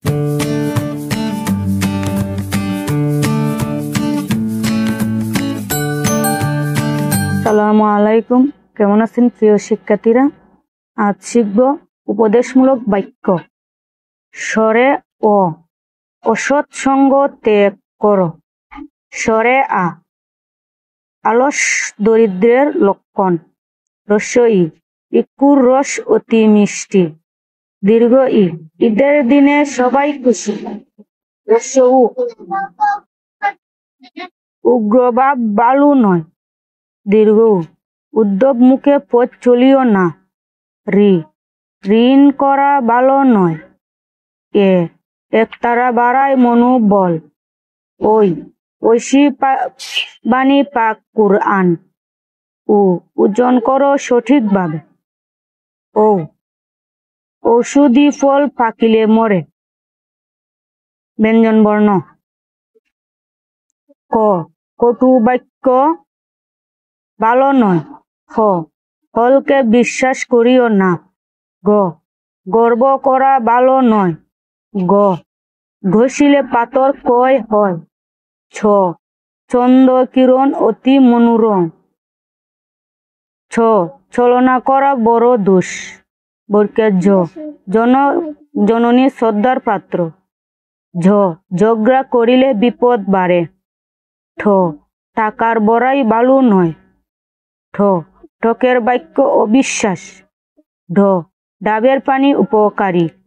আসসালামু আলাইকুম, কেমন আছেন প্রিয় শিক্ষার্থীরা? আজ শিখব উপদেশমূলক বাক্য। স্বরে অ, অসৎ সঙ্গ ত্যাগ করো। স্বরে আ, অলস দরিদ্রের লক্ষণ। হ্রস্ব ই, ইক্ষুর রস অতি মিষ্টি। দীর্ঘ ই, ঈদের দিনে সবাই খুশি। হ্রস্ব উ, উগ্রভাব ভালো নয়। দীর্ঘ উ, উদ্ধব মুখে পথ চলিও না। রি, ঋণ করা ভালো নয়। এ, একতারা বাড়ায় মনোবল। ওই, ঐশী বাণী পাক কুরআন। উ, ওজন করো সঠিকভাবে। ও, ঔষধি ফল পাকিলে মরে। ব্যঞ্জন বর্ণ। ক, কটু বাক্য ভালো নয়। খ, ফলকে বিশ্বাস করিও না। গ, গর্ব করা ভালো নয়। গ, ঘষিলে পাথর ক্ষয় হয়। ছ, চন্দ্র কিরণ অতি মনোরম। ছ, ছলনা করা বড় দোষ। বর্গের জ, জননী শ্রদ্ধার পাত্র। ঝ, ঝগড়া করিলে বিপদ বাড়ে। ঠ, টাকার বড়াই ভালো নয়। ঠ, ঠকের বাক্য অবিশ্বাস। ঢ, ডাবের পানি উপকারী।